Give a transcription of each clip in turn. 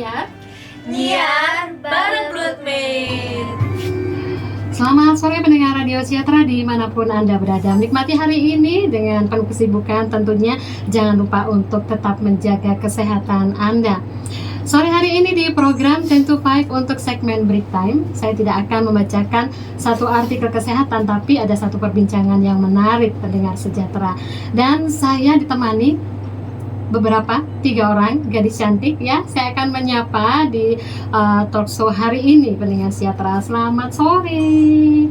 Nyiar Nyiar bareng Bloodmate. Selamat sore pendengar Radio Sejahtera dimanapun Anda berada. Menikmati hari ini dengan penuh kesibukan tentunya. Jangan lupa untuk tetap menjaga kesehatan Anda. Sore hari ini di program 10 to 5 untuk segmen Break Time, saya tidak akan membacakan satu artikel kesehatan, tapi ada satu perbincangan yang menarik pendengar Sejahtera. Dan saya ditemani beberapa 3 orang gadis cantik ya. Saya akan menyapa di talk show hari ini pendengar Sejahtera. Selamat sore.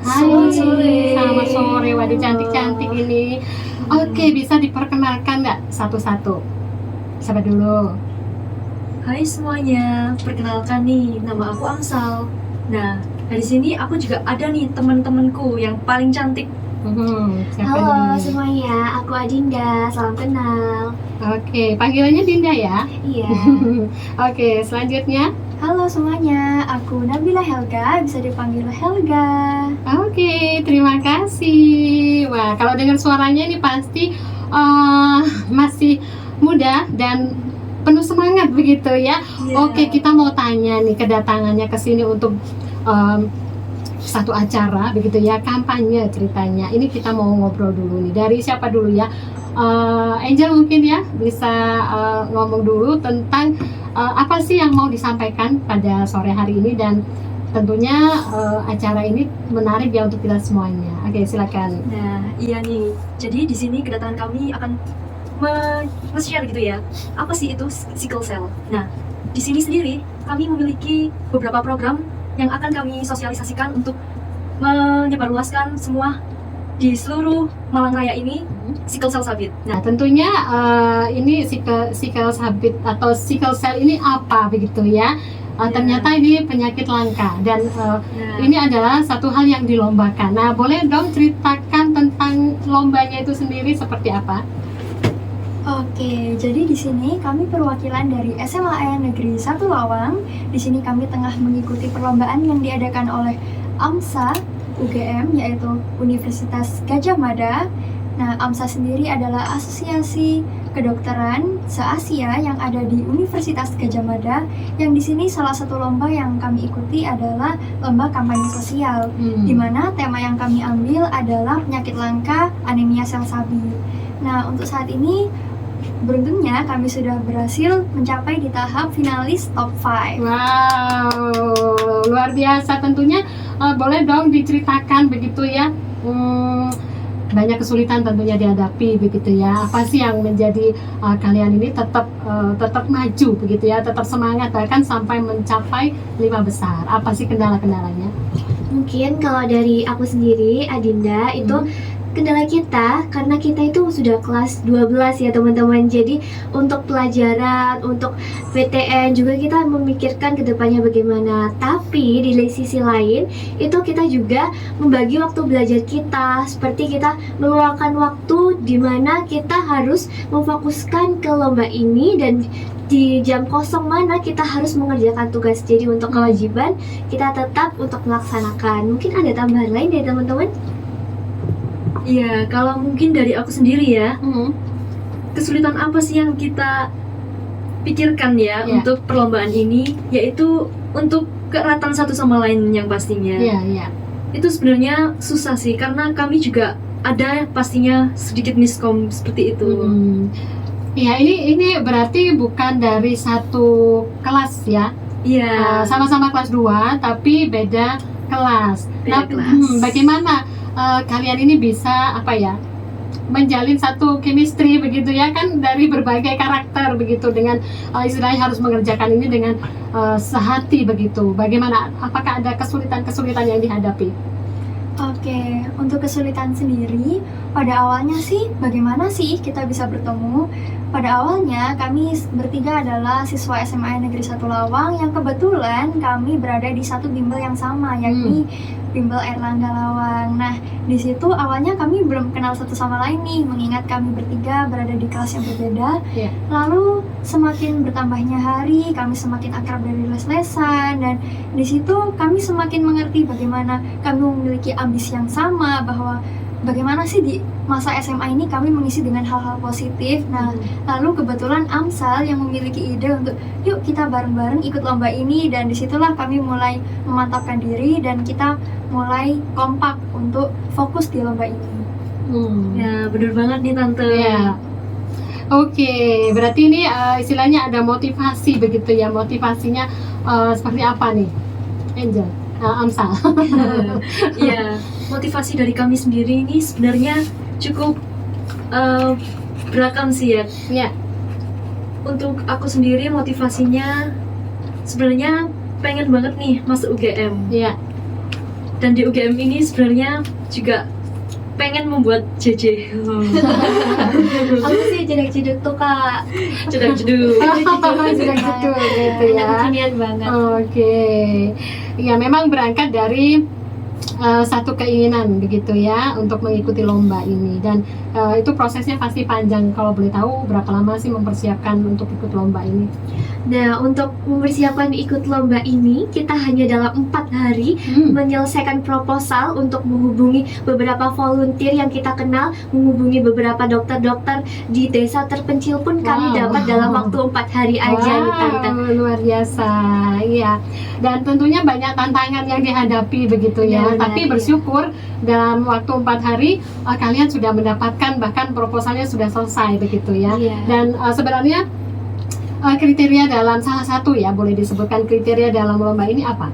Hai. Selamat sore waduh cantik-cantik ini. Oke, bisa diperkenalkan nggak satu-satu? Siapa dulu? Hai semuanya, perkenalkan nih, nama aku Amsal. Nah, di sini aku juga ada nih teman-temanku yang paling cantik. Siapa Halo nih? semuanya, aku Adinda, salam kenal. Oke, panggilannya Dinda ya. Iya. Oke, selanjutnya. Halo semuanya, aku Nabila Helga, bisa dipanggil Helga. Oke, terima kasih. Wah, kalau dengar suaranya ini pasti masih muda dan penuh semangat begitu ya. Yeah. Oke, kita mau tanya nih kedatangannya ke sini untuk satu acara begitu ya, kampanye ceritanya. Ini kita mau ngobrol dulu nih. Dari siapa dulu ya? Angel mungkin ya bisa ngomong dulu tentang apa sih yang mau disampaikan pada sore hari ini, dan tentunya acara ini menarik ya untuk kita semuanya. Oke, silakan. Nah, iya nih. Jadi di sini kedatangan kami akan men-share gitu ya. Apa sih itu sickle cell? Nah, di sini sendiri kami memiliki beberapa program yang akan kami sosialisasikan untuk menyebarluaskan semua di seluruh Malang Raya ini sickle cell sabit. Nah, tentunya ini sickle sabit atau sickle cell ini apa begitu ya? Ternyata ini penyakit langka dan ini adalah satu hal yang dilombakan. Nah, boleh dong ceritakan tentang lombanya itu sendiri seperti apa? Oke, jadi di sini kami perwakilan dari SMA Negeri 1 Lawang. Di sini kami tengah mengikuti perlombaan yang diadakan oleh AMSA UGM, yaitu Universitas Gadjah Mada. Nah, AMSA sendiri adalah asosiasi kedokteran se-Asia yang ada di Universitas Gadjah Mada. Yang di sini salah satu lomba yang kami ikuti adalah lomba kampanye sosial, di mana tema yang kami ambil adalah penyakit langka anemia sel sabi. Nah, untuk saat ini beruntungnya kami sudah berhasil mencapai di tahap finalis top 5. Wow, luar biasa tentunya. Boleh dong diceritakan begitu ya. Banyak kesulitan tentunya dihadapi begitu ya. Apa sih yang menjadi kalian ini tetap maju begitu ya, tetap semangat bahkan sampai mencapai 5 besar. Apa sih kendala-kendalanya? Mungkin kalau dari aku sendiri, Adinda, itu kendala kita karena kita itu sudah kelas 12 ya teman-teman. Jadi untuk pelajaran, untuk PTN juga kita memikirkan kedepannya bagaimana. Tapi di sisi lain itu kita juga membagi waktu belajar kita, seperti kita meluangkan waktu di mana kita harus memfokuskan ke lomba ini, dan di jam kosong mana kita harus mengerjakan tugas. Jadi untuk kewajiban kita tetap untuk melaksanakan. Mungkin ada tambahan lain dari teman-teman? Iya, kalau mungkin dari aku sendiri ya, kesulitan apa sih yang kita pikirkan ya untuk perlombaan ini, yaitu untuk keeratan satu sama lain yang pastinya. Iya. Itu sebenarnya susah sih, karena kami juga ada pastinya sedikit miskom seperti itu. Iya, ini berarti bukan dari satu kelas ya. Iya. Sama-sama kelas 2 tapi beda kelas. Beda kelas. Bagaimana kalian ini bisa menjalin satu chemistry begitu ya, kan dari berbagai karakter begitu, dengan istilahnya harus mengerjakan ini dengan sehati begitu. Bagaimana? Apakah ada kesulitan-kesulitan yang dihadapi? Oke, untuk kesulitan sendiri, pada awalnya sih bagaimana sih kita bisa bertemu? Pada awalnya kami bertiga adalah siswa SMA Negeri 1 Lawang yang kebetulan kami berada di satu bimbel yang sama, yakni bimbel Erlangga Lawang. Nah, di situ awalnya kami belum kenal satu sama lain nih, mengingat kami bertiga berada di kelas yang berbeda. Lalu semakin bertambahnya hari, kami semakin akrab dari les-lesan, dan di situ kami semakin mengerti bagaimana kami memiliki ambisi yang sama, bahwa bagaimana sih di masa SMA ini kami mengisi dengan hal-hal positif. Nah, lalu kebetulan Amsal yang memiliki ide untuk yuk kita bareng-bareng ikut lomba ini, dan disitulah kami mulai memantapkan diri dan kita mulai kompak untuk fokus di lomba ini. Ya, bener banget nih Tante. Ya. Oke, berarti ini istilahnya ada motivasi begitu ya. Motivasinya seperti apa nih, Angel? Amsal. Iya, motivasi dari kami sendiri ini sebenarnya cukup beragam sih ya. Ya. Untuk aku sendiri motivasinya sebenarnya pengen banget nih masuk UGM. Ya. Dan di UGM ini sebenarnya juga pengen membuat JJ. Aku sih jeduk-jeduk tuh Kak. Jeduk-jeduk. Sudah gitu ya. Anak kekinian banget. Oke. Ya, memang berangkat dari satu keinginan begitu ya untuk mengikuti lomba ini, dan itu prosesnya pasti panjang. Kalau boleh tahu berapa lama sih mempersiapkan untuk ikut lomba ini? Nah, untuk mempersiapkan ikut lomba ini, kita hanya dalam 4 hari menyelesaikan proposal untuk menghubungi beberapa volunteer yang kita kenal, menghubungi beberapa dokter-dokter di desa terpencil pun kami Wow. dapat dalam waktu 4 hari aja nih Tante. Luar biasa, iya. Dan tentunya banyak tantangan yang dihadapi begitu ya. Benar, Tapi iya. bersyukur dalam waktu 4 hari kalian sudah mendapatkan, bahkan proposalnya sudah selesai begitu ya. Iya. Dan sebenarnya kriteria dalam salah satu ya, boleh disebutkan kriteria dalam lomba ini apa?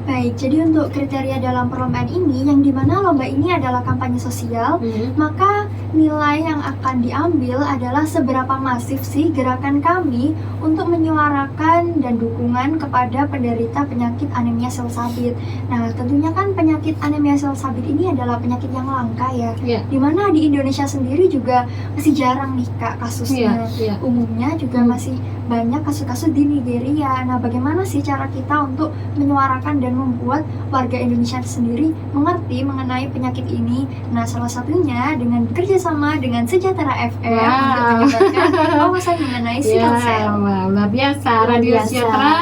Baik, jadi untuk kriteria dalam perlombaan ini, yang dimana lomba ini adalah kampanye sosial, maka nilai yang akan diambil adalah seberapa masif sih gerakan kami untuk menyuarakan dan dukungan kepada penderita penyakit anemia sel sabit. Nah, tentunya kan penyakit anemia sel sabit ini adalah penyakit yang langka ya, Iya. dimana di Indonesia sendiri juga masih jarang nih Kak kasusnya. Iya. Umumnya juga masih banyak kasus-kasus di Nigeria. Nah, bagaimana sih cara kita untuk menyuarakan dan membuat warga Indonesia sendiri mengerti mengenai penyakit ini? Nah, salah satunya dengan bekerja sama dengan Sejahtera FM untuk menyebarkan wawasan mengenai sickle cell. Wah, luar biasa. Luar Radio biasa. Sejahtera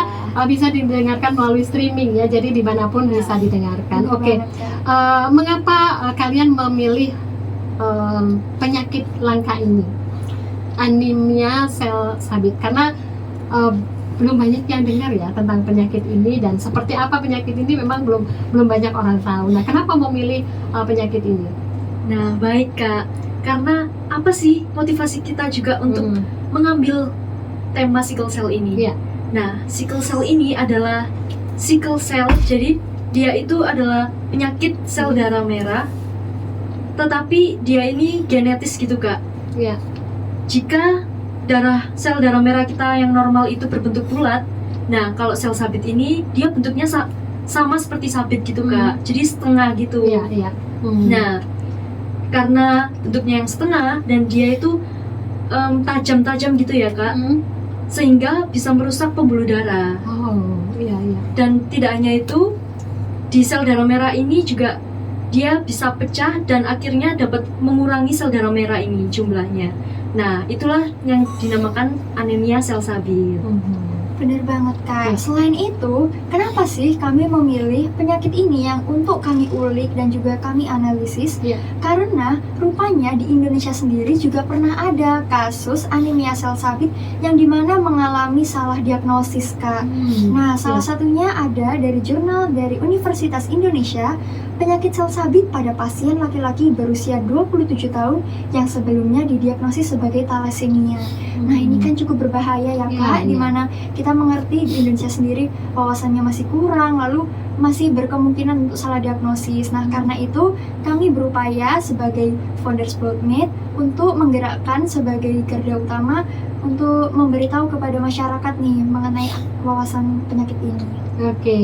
bisa didengarkan melalui streaming ya, jadi dimanapun bisa didengarkan. Benar Oke, banget, Kak. mengapa kalian memilih penyakit langka ini, anemia sel sabit? Karena belum banyak yang dengar ya tentang penyakit ini, dan seperti apa penyakit ini memang belum banyak orang tahu. Nah, kenapa memilih penyakit ini? Nah, baik Kak. Karena apa sih motivasi kita juga untuk mengambil tema sickle cell ini? Iya. Nah, sickle cell ini adalah sickle cell, jadi dia itu adalah penyakit sel darah merah, tetapi dia ini genetis gitu Kak. Iya. Jika sel darah merah kita yang normal itu berbentuk bulat, nah kalau sel sabit ini dia bentuknya sama seperti sabit gitu Kak, jadi setengah gitu. Iya. Nah, karena bentuknya yang setengah dan dia itu tajam-tajam gitu ya Kak, sehingga bisa merusak pembuluh darah. Oh, iya. Dan tidak hanya itu, di sel darah merah ini juga dia bisa pecah dan akhirnya dapat mengurangi sel darah merah ini jumlahnya. Nah, itulah yang dinamakan anemia sel sabit. Bener banget Kak. Iya. Selain itu, kenapa sih kami memilih penyakit ini yang untuk kami ulik dan juga kami analisis? Iya. Karena rupanya di Indonesia sendiri juga pernah ada kasus anemia sel sabit yang dimana mengalami salah diagnosis Kak. Nah, salah satunya ada dari jurnal dari Universitas Indonesia, penyakit sel sabit pada pasien laki-laki berusia 27 tahun yang sebelumnya didiagnosis sebagai thalassemia. Nah, ini kan cukup berbahaya ya Kak, Iya. dimana kita mengerti di Indonesia sendiri wawasannya masih kurang, lalu masih berkemungkinan untuk salah diagnosis. Nah, karena itu kami berupaya sebagai Founders Bloodmate untuk menggerakkan sebagai garda utama untuk memberitahu kepada masyarakat nih mengenai wawasan penyakit ini. Oke,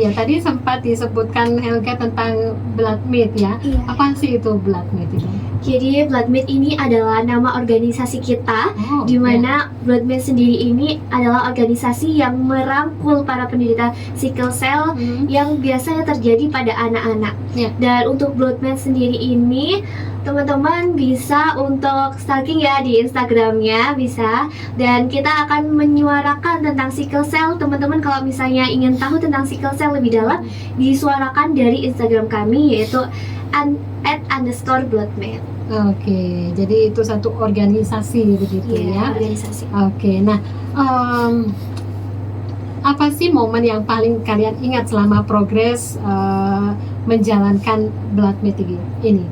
iya tadi sempat disebutkan Helga tentang blood meat ya. Iya. Apa sih itu blood meat itu? Jadi Bloodmate ini adalah nama organisasi kita, Oh, di mana Bloodmate sendiri ini adalah organisasi yang merangkul para penderita sickle cell Hmm. yang biasanya terjadi pada anak-anak. Ya. Dan untuk Bloodmate sendiri ini, teman-teman bisa untuk stalking ya di Instagramnya bisa. Dan kita akan menyuarakan tentang sickle cell. Teman-teman kalau misalnya ingin tahu tentang sickle cell lebih dalam, disuarakan dari Instagram kami yaitu @_bloodmate. Oke, jadi itu satu organisasi begitu ya. Organisasi. Oke, nah apa sih momen yang paling kalian ingat selama progres menjalankan Bloodmate ini?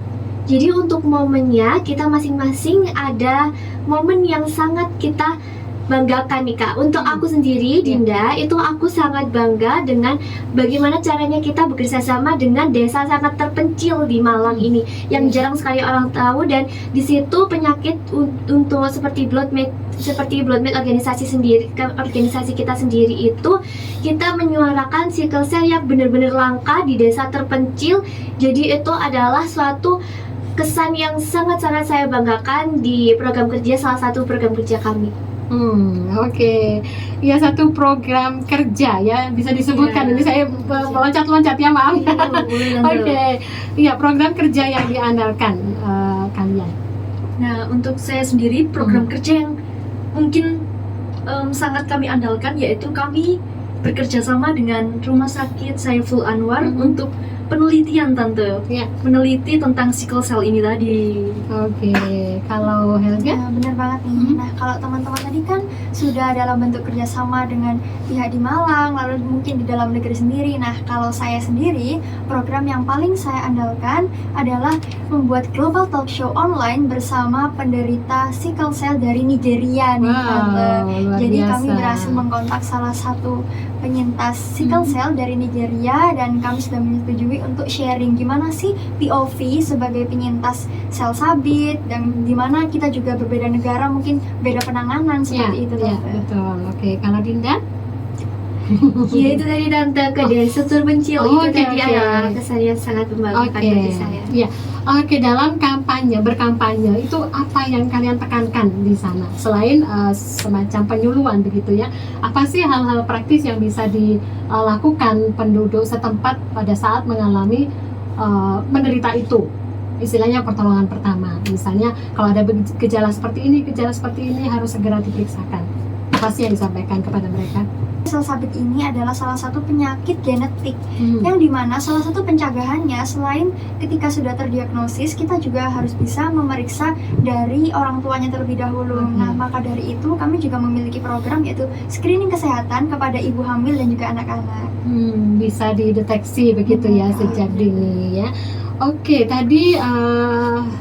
Jadi untuk momennya kita masing-masing ada momen yang sangat kita banggakan nih Kak. Untuk aku sendiri Dinda, itu aku sangat bangga dengan bagaimana caranya kita bekerja sama dengan desa sangat terpencil di Malang ini yang jarang sekali orang tahu. Dan di situ penyakit untuk seperti Bloodmate organisasi kita sendiri itu, kita menyuarakan sickle cell yang benar-benar langka di desa terpencil. Jadi itu adalah suatu kesan yang sangat-sangat saya banggakan di program kerja, salah satu program kerja kami. Oke. Ya, satu program kerja ya, bisa disebutkan. Iya. Ini saya meloncat-loncat ya, maaf. Oke. Iya, program kerja yang diandalkan kalian. Nah, untuk saya sendiri program kerja yang mungkin sangat kami andalkan yaitu kami bekerja sama dengan Rumah Sakit Saiful Anwar untuk penelitian Tante. Ya. Meneliti tentang sickle cell ini tadi. Oke. Kalau Helga? Nah, benar banget nih. Nah, kalau teman-teman tadi kan sudah dalam bentuk kerjasama dengan pihak di Malang, lalu mungkin di dalam negeri sendiri. Nah, kalau saya sendiri, program yang paling saya andalkan adalah membuat global talk show online bersama penderita sickle cell dari Nigeria nih, Tante. Luar Jadi biasa. kami berhasil mengkontak salah satu penyintas sickle cell dari Nigeria dan kami sudah menyetujui untuk sharing gimana sih POV sebagai penyintas sel sabit dan dimana kita juga berbeda negara, mungkin beda penanganan seperti itu, Ya, Tante. betul. Oke, kalau Dinda? Ya itu tadi Tante ke desa terpencil Oh, itu oke, tadi oke. adalah kesan yang sangat membanggakan Oke. bagi saya. Iya. Oke, dalam berkampanye itu apa yang kalian tekankan di sana? Selain semacam penyuluhan begitu ya. Apa sih hal-hal praktis yang bisa dilakukan penduduk setempat pada saat mengalami menderita itu? Istilahnya pertolongan pertama. Misalnya kalau ada gejala seperti ini harus segera diperiksakan. Apa sih yang disampaikan kepada mereka? Sel sabit ini adalah salah satu penyakit genetik yang dimana salah satu pencegahannya selain ketika sudah terdiagnosis, kita juga harus bisa memeriksa dari orang tuanya terlebih dahulu. Nah, maka dari itu kami juga memiliki program yaitu screening kesehatan kepada ibu hamil dan juga anak-anak. Bisa dideteksi begitu ya sejak dini ya. Oke, tadi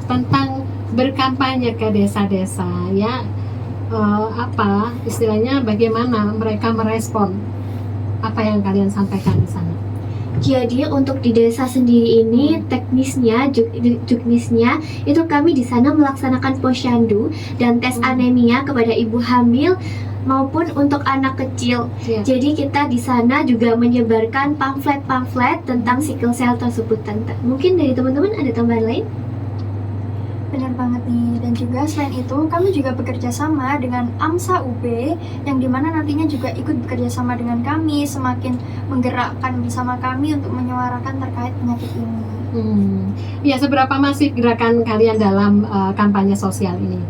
tentang berkampanye ke desa-desa ya. Apa istilahnya, bagaimana mereka merespon apa yang kalian sampaikan di sana? Jadi untuk di desa sendiri ini teknisnya, juknisnya itu kami di sana melaksanakan posyandu dan tes anemia kepada ibu hamil maupun untuk anak kecil. Ya. Jadi kita di sana juga menyebarkan pamflet-pamflet tentang sickle cell tersebut, Tante. Mungkin dari teman-teman ada tambahan lain? Benar banget nih, dan juga selain itu kami juga bekerja sama dengan AMSA UB yang dimana nantinya juga ikut bekerja sama dengan kami, semakin menggerakkan bersama kami untuk menyuarakan terkait penyakit ini. Ya, seberapa masif gerakan kalian dalam kampanye sosial ini?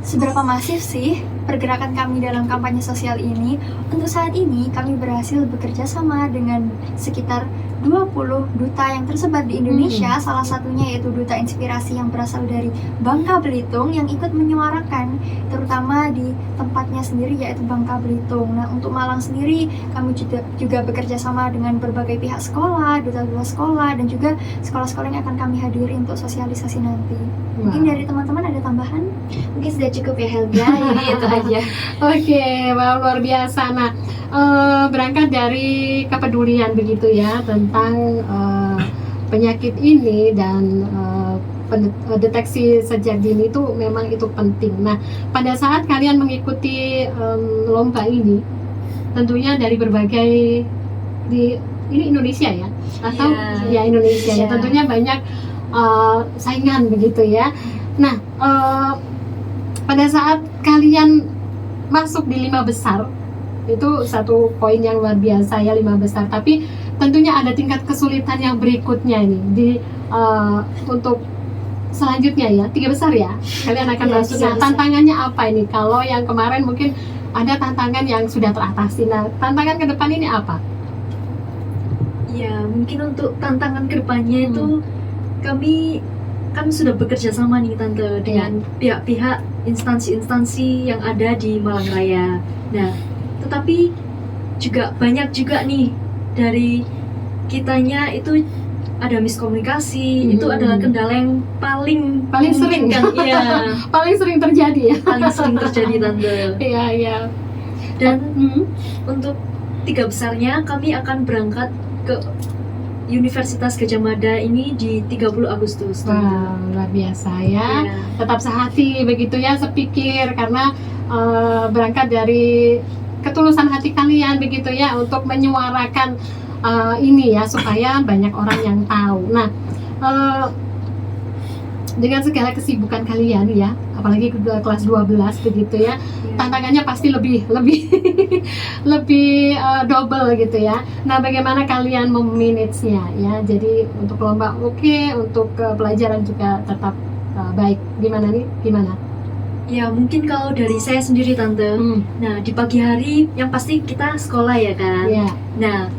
Seberapa masif sih pergerakan kami dalam kampanye sosial ini? Untuk saat ini kami berhasil bekerja sama dengan sekitar 20 duta yang tersebar di Indonesia, salah satunya yaitu Duta Inspirasi yang berasal dari Bangka Belitung yang ikut menyuarakan terutama di tempatnya sendiri yaitu Bangka Belitung. Nah, untuk Malang sendiri kami juga bekerja sama dengan berbagai pihak sekolah, duta-duta sekolah dan juga sekolah-sekolah yang akan kami hadiri untuk sosialisasi nanti. Mungkin dari teman-teman ada tambahan? Mungkin sudah cukup ya Helga, jadi itu aja. Oke, wow, luar biasa. Nah, berangkat dari kepedulian begitu ya tentang penyakit ini dan deteksi sejak dini itu memang itu penting. Nah, pada saat kalian mengikuti lomba ini, tentunya dari berbagai ini Indonesia ya, atau Ya, Indonesia ya, Indonesia. tentunya banyak saingan begitu ya. Nah, pada saat kalian masuk di 5 besar, itu satu poin yang luar biasa ya, 5 besar. Tapi tentunya ada tingkat kesulitan yang berikutnya ini di untuk selanjutnya ya, 3 besar ya. Kalian akan Ya, masuk. 3 Nah, besar. tantangannya apa ini? Kalau yang kemarin mungkin ada tantangan yang sudah teratasi. Nah, tantangan ke depan ini apa? Ya, mungkin untuk tantangan kedepannya itu kami kan sudah bekerja sama nih Tante dengan pihak-pihak instansi-instansi yang ada di Malang Raya. Nah, tetapi juga banyak juga nih dari kitanya itu ada miskomunikasi. Itu adalah kendala yang paling sering. Iya, Paling sering terjadi ya. paling sering terjadi Tante. Iya, iya. Dan untuk 3 besarnya kami akan berangkat ke Universitas Gadjah Mada ini di 30 Agustus. Wah, luar biasa ya. Iya. Tetap sehati begitu ya, sepikir, karena berangkat dari ketulusan hati kalian begitu ya, untuk menyuarakan ini ya, supaya banyak orang yang tahu. Nah, dengan segala kesibukan kalian ya, apalagi kelas 12 begitu ya, tantangannya pasti lebih lebih double gitu ya. Nah, bagaimana kalian memanagenya ya? Jadi untuk lomba oke, untuk pelajaran juga tetap baik. Gimana nih? Gimana? Ya, mungkin kalau dari saya sendiri Tante. Nah, di pagi hari yang pasti kita sekolah ya kan. Ya. Nah,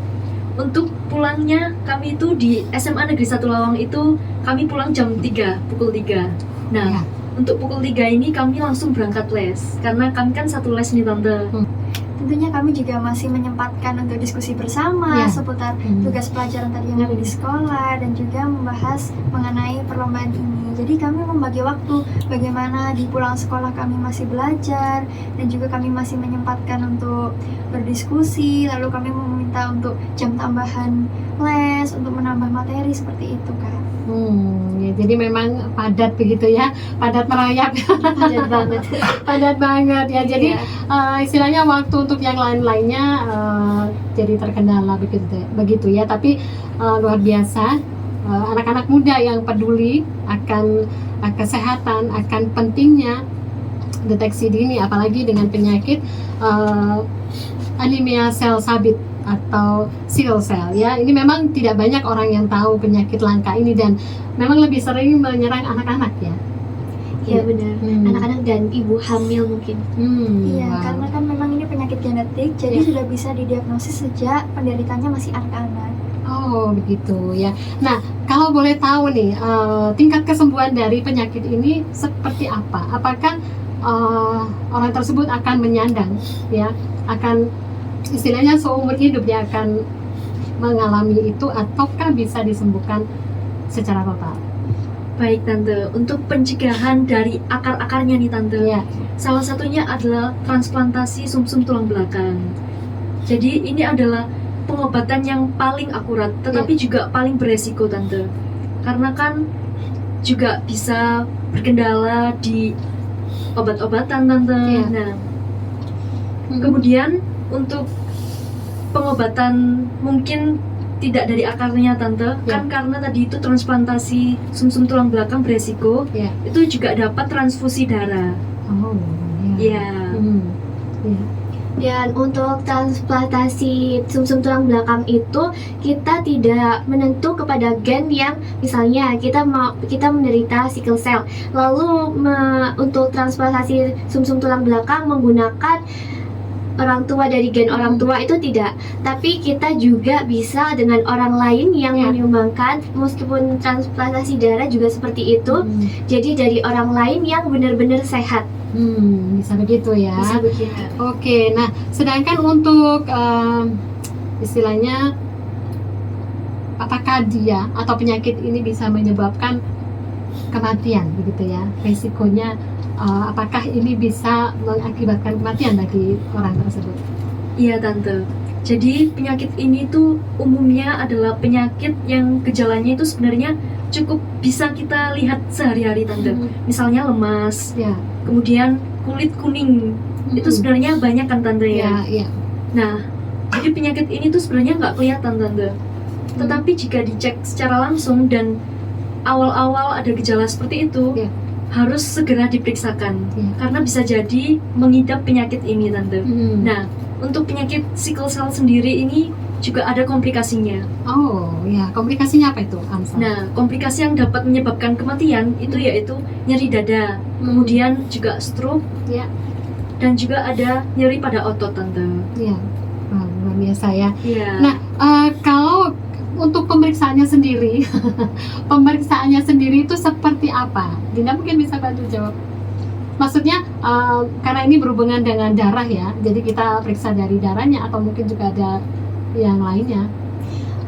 untuk pulangnya kami itu di SMA Negeri 1 Lawang itu kami pulang jam 3, pukul 3. Nah, Ya. untuk pukul 3 ini kami langsung berangkat les karena kami kan satu les nih Tante. Tentunya kami juga masih menyempatkan untuk diskusi bersama Ya. seputar tugas pelajaran tadi yang ada di sekolah, dan juga membahas mengenai perlombaan ini. Jadi kami membagi waktu bagaimana di pulang sekolah kami masih belajar, dan juga kami masih menyempatkan untuk berdiskusi, lalu kami meminta untuk jam tambahan les untuk menambah materi seperti itu Kak. Ya, jadi memang padat begitu ya, padat merayap. Padat banget. Padat banget ya. Jadi Iya. istilahnya waktu untuk yang lain-lainnya jadi terkendala begitu ya. Tapi luar biasa, anak-anak muda yang peduli akan kesehatan, akan pentingnya deteksi dini, apalagi dengan penyakit anemia sel sabit atau sickle cell ya. Ini memang tidak banyak orang yang tahu penyakit langka ini, dan memang lebih sering menyerang anak-anak ya. Iya benar. Anak-anak dan ibu hamil mungkin. Iya, Wow. karena kan memang ini penyakit genetik, jadi sudah bisa didiagnosis sejak penderitanya masih anak-anak. Oh begitu ya. Nah, kalau boleh tahu nih, tingkat kesembuhan dari penyakit ini seperti apa? Apakah orang tersebut akan menyandang ya, akan istilahnya seumur hidup dia akan mengalami itu, ataukah bisa disembuhkan secara total? Baik Tante, untuk pencegahan dari akar-akarnya nih Tante. Ya. Salah satunya adalah transplantasi sumsum tulang belakang. Jadi ini adalah pengobatan yang paling akurat, tetapi juga paling beresiko Tante. Karena kan juga bisa berkendala di obat-obatan Tante. Iya. Nah, kemudian untuk pengobatan mungkin tidak dari akarnya Tante, Ya. kan karena tadi itu transplantasi sumsum tulang belakang beresiko, Ya. itu juga dapat transfusi darah. Oh ya. Ya. Ya. Dan untuk transplantasi sumsum tulang belakang itu kita tidak menentu kepada gen yang misalnya kita menderita sickle cell. Lalu untuk transplantasi sumsum tulang belakang menggunakan orang tua dari gen orang tua itu tidak, tapi kita juga bisa dengan orang lain yang Ya. menyumbangkan, meskipun transplantasi darah juga seperti itu. Jadi dari orang lain yang benar-benar sehat. Bisa begitu ya. Bisa begitu. Oke, nah sedangkan untuk istilahnya apakah dia atau penyakit ini bisa menyebabkan kematian begitu ya, resikonya apakah ini bisa mengakibatkan kematian bagi orang tersebut? Iya Tante. Jadi penyakit ini tuh umumnya adalah penyakit yang gejalanya itu sebenarnya cukup bisa kita lihat sehari-hari Tante. Misalnya lemas, Ya. kemudian kulit kuning. Itu sebenarnya banyak kan Tante ya. Ya. Nah, jadi penyakit ini tuh sebenarnya nggak kelihatan Tante. Tetapi jika dicek secara langsung dan awal-awal ada gejala seperti itu, Iya. harus segera diperiksakan Iya. karena bisa jadi mengidap penyakit ini, Tante. Nah, untuk penyakit sickle cell sendiri ini juga ada komplikasinya. Oh ya, komplikasinya apa itu, Amsa? Nah, komplikasi yang dapat menyebabkan kematian itu yaitu nyeri dada, kemudian juga stroke, Ya. dan juga ada nyeri pada otot, Tante. Ya, wah, luar biasa ya. Iya. Nah, kalau untuk pemeriksaannya sendiri, pemeriksaannya sendiri itu seperti apa? Dinda mungkin bisa bantu jawab. Maksudnya karena ini berhubungan dengan darah ya, jadi kita periksa dari darahnya atau mungkin juga ada yang lainnya.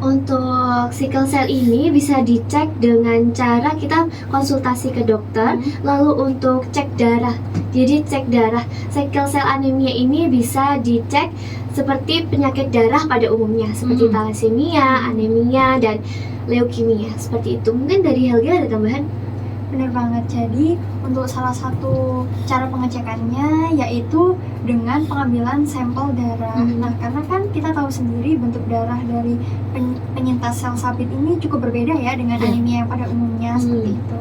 Untuk sickle cell ini bisa dicek dengan cara kita konsultasi ke dokter, lalu untuk cek darah. Jadi cek darah, sickle cell anemia ini bisa dicek seperti penyakit darah pada umumnya, seperti thalassemia, anemia, dan leukemia, seperti itu. Mungkin dari Helga ada tambahan? Bener banget. Jadi untuk salah satu cara pengecekannya yaitu dengan pengambilan sampel darah. Nah, karena kan kita tahu sendiri bentuk darah dari penyintas sel sabit ini cukup berbeda ya dengan anemia yang pada umumnya seperti itu.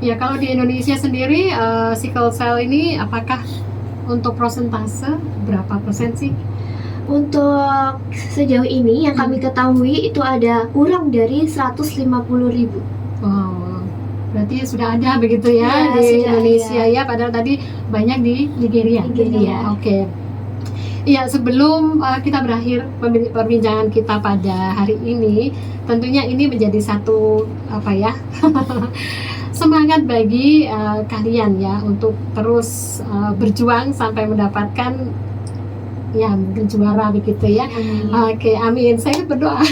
Ya, kalau di Indonesia sendiri sickle cell ini apakah untuk persentase berapa persen sih? Untuk sejauh ini yang kami ketahui itu ada kurang dari 150.000. Wow, berarti sudah ada begitu ya, Ya, di sudah Indonesia ada. ya, padahal tadi banyak di Nigeria. Nigeria. Oke. Ya, sebelum kita berakhir perbincangan kita pada hari ini, tentunya ini menjadi satu apa ya semangat bagi kalian ya untuk terus berjuang sampai mendapatkan ya mungkin juara begitu ya. Oke, amin. Saya berdoa.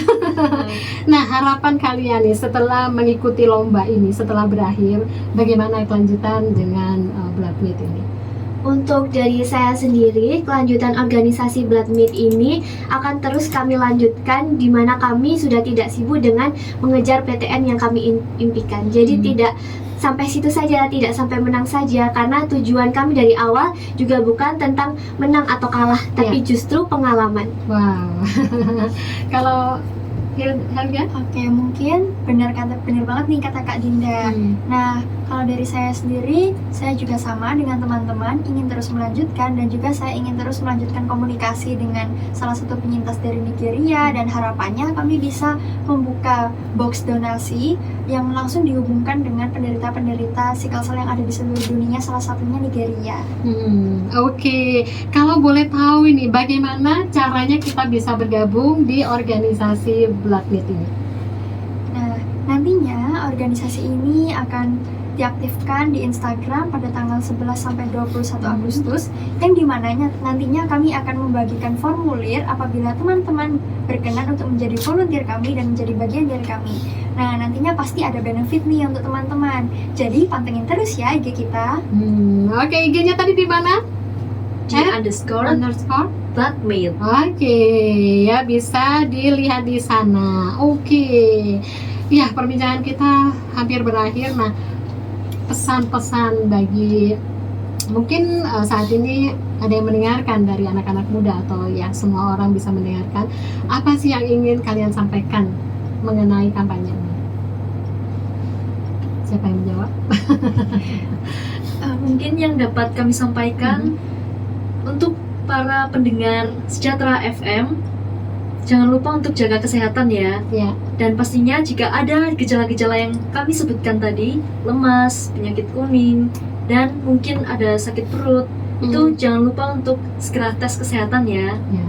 Nah, harapan kalian nih setelah mengikuti lomba ini, setelah berakhir, bagaimana kelanjutan dengan Blood Meat ini? Untuk dari saya sendiri, kelanjutan organisasi Blood Meat ini akan terus kami lanjutkan, di mana kami sudah tidak sibuk dengan mengejar PTN yang kami impikan. Jadi tidak sampai situ saja, tidak sampai menang saja, karena tujuan kami dari awal juga bukan tentang menang atau kalah, tapi justru pengalaman. Wow. Kalau Helga? Oke, mungkin benar banget nih kata Kak Dinda. Nah, kalau dari saya sendiri, saya juga sama dengan teman-teman ingin terus melanjutkan, dan juga saya ingin terus melanjutkan komunikasi dengan salah satu penyintas dari Nigeria, dan harapannya kami bisa membuka box donasi yang langsung dihubungkan dengan penderita-penderita sickle cell yang ada di seluruh dunia, salah satunya Nigeria. Oke. Kalau boleh tahu ini bagaimana caranya kita bisa bergabung di organisasi Blood Meat ini? Nah, nantinya organisasi ini akan diaktifkan di Instagram pada tanggal 11 sampai 21 Agustus, yang dimananya nantinya kami akan membagikan formulir apabila teman-teman berkenan untuk menjadi volunteer kami dan menjadi bagian dari kami. Nah, nantinya pasti ada benefit nih untuk teman-teman. Jadi pantengin terus ya IG kita. Oke, IG-nya tadi di mana? __bloodmeat. Oke, ya bisa dilihat di sana. Oke. Ya, perbincangan kita hampir berakhir. Nah, pesan-pesan bagi mungkin saat ini ada yang mendengarkan dari anak-anak muda atau ya semua orang bisa mendengarkan, apa sih yang ingin kalian sampaikan mengenai kampanye ini? Siapa yang menjawab? Mungkin yang dapat kami sampaikan untuk para pendengar Sejahtera FM, jangan lupa untuk jaga kesehatan ya. Ya. Dan pastinya jika ada gejala-gejala yang kami sebutkan tadi, lemas, penyakit kuning, dan mungkin ada sakit perut, itu jangan lupa untuk segera tes kesehatan ya. Ya.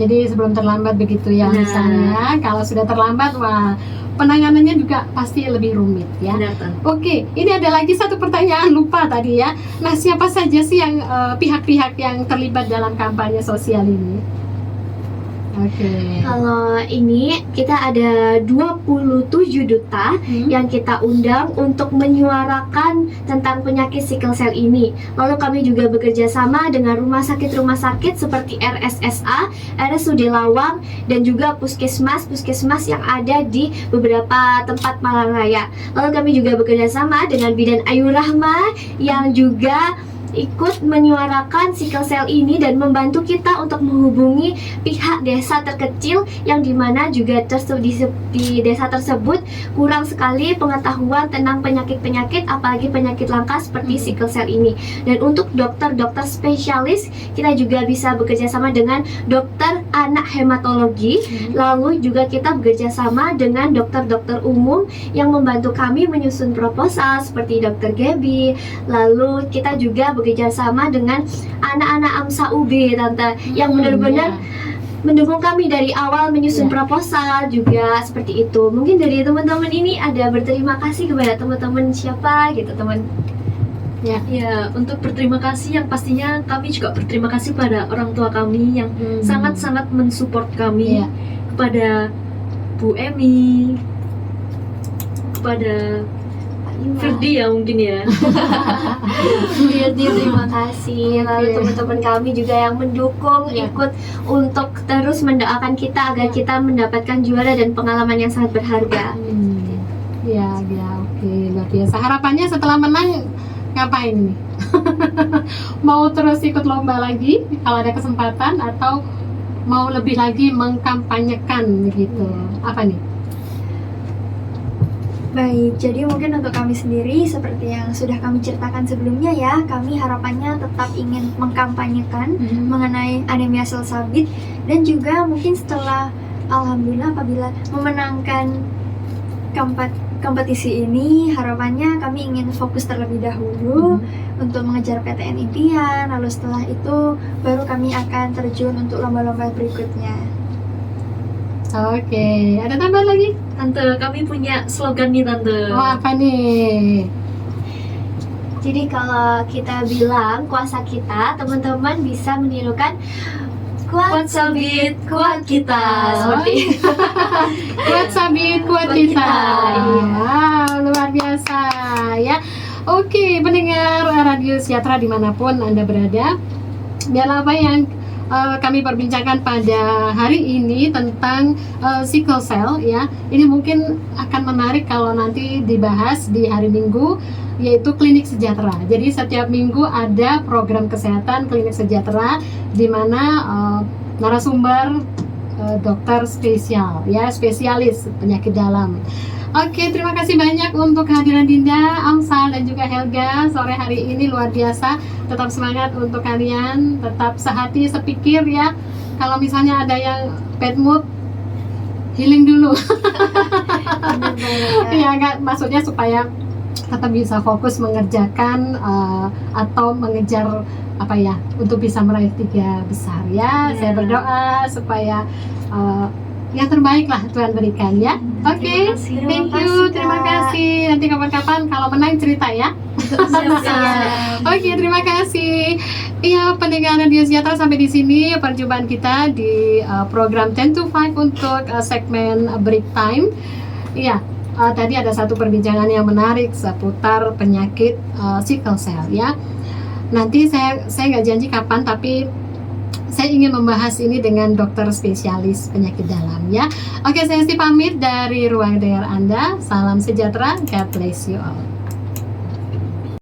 Jadi sebelum terlambat begitu ya, Nah. misalnya kalau sudah terlambat, wah penanganannya juga pasti lebih rumit ya. Benar, Tan. Oke, ini ada lagi satu pertanyaan lupa tadi ya. Nah, siapa saja sih yang pihak-pihak yang terlibat dalam kampanye sosial ini? Oke. Kalau ini kita ada 27 duta yang kita undang untuk menyuarakan tentang penyakit sickle cell ini. Lalu kami juga bekerja sama dengan rumah sakit seperti RSSA, RSUD Lawang, dan juga puskesmas yang ada di beberapa tempat Malang Raya. Lalu kami juga bekerja sama dengan Bidan Ayu Rahma yang juga ikut menyuarakan sickle cell ini dan membantu kita untuk menghubungi pihak desa terkecil yang dimana juga di desa tersebut kurang sekali pengetahuan tentang penyakit-penyakit, apalagi penyakit langka seperti sickle cell ini. Dan untuk dokter-dokter spesialis, kita juga bisa bekerja sama dengan dokter anak hematologi, lalu juga kita bekerja sama dengan dokter-dokter umum yang membantu kami menyusun proposal seperti dokter Gaby. Lalu kita juga bekerja sama dengan anak-anak AMSA UB, Tante, yang benar-benar mendukung kami dari awal menyusun proposal juga seperti itu. Mungkin dari teman-teman ini ada berterima kasih kepada teman-teman siapa gitu, teman? Ya, untuk berterima kasih yang pastinya kami juga berterima kasih pada orang tua kami yang sangat-sangat mensupport kami, kepada Bu Emi, kepada Firdi ya mungkin ya. Firdi, terima kasih. Lalu teman-teman kami juga yang mendukung, ikut untuk terus mendoakan kita agar kita mendapatkan juara dan pengalaman yang sangat berharga. Ya, oke, luar biasa. Harapannya setelah menang ngapain nih? Mau terus ikut lomba lagi kalau ada kesempatan, atau mau lebih lagi mengkampanyekan gitu? Apa nih? Baik, jadi mungkin untuk kami sendiri seperti yang sudah kami ceritakan sebelumnya ya, kami harapannya tetap ingin mengkampanyekan mengenai anemia sel sabit, dan juga mungkin setelah alhamdulillah apabila memenangkan kompetisi ini, harapannya kami ingin fokus terlebih dahulu untuk mengejar PTN impian, lalu setelah itu baru kami akan terjun untuk lomba-lomba berikutnya. Oke, ada tambahan lagi? Tante, kami punya slogan nih Tante. Oh, apa nih? Jadi kalau kita bilang kuasa kita, teman-teman bisa menirukan kuat sabit, kuat kita. Seperti Kuat sabit, kuat kita. Iya, luar biasa ya. Oke, pendengar Radio Sejahtera dimanapun Anda berada, biarlah apa yang kami perbincangkan pada hari ini tentang sickle cell ya. Ini mungkin akan menarik kalau nanti dibahas di hari Minggu, yaitu klinik sejahtera. Jadi setiap minggu ada program kesehatan klinik sejahtera di mana narasumber dokter spesial ya, spesialis penyakit dalam. Oke, terima kasih banyak untuk kehadiran Dinda, Amsal, dan juga Helga sore hari ini, luar biasa. Tetap semangat untuk kalian, tetap sehati, sepikir ya. Kalau misalnya ada yang bad mood, healing dulu. Ya, enggak, maksudnya supaya tetap bisa fokus mengerjakan atau mengejar apa ya, untuk bisa meraih 3 besar ya. Saya berdoa supaya yang terbaik lah Tuhan berikan ya. Oke, thank you, terima kasih. Nanti kapan-kapan kalau menang cerita ya. Oke, terima kasih. Iya, pendengar Radio Sejahtera, sampai di sini perjumpaan kita di program 10 to 5 untuk segmen break time. Iya, tadi ada satu perbincangan yang menarik seputar penyakit sickle cell ya. Nanti saya nggak janji kapan, tapi saya ingin membahas ini dengan dokter spesialis penyakit dalam ya. Oke, saya pamit dari ruang dengar Anda. Salam sejahtera, God bless you all.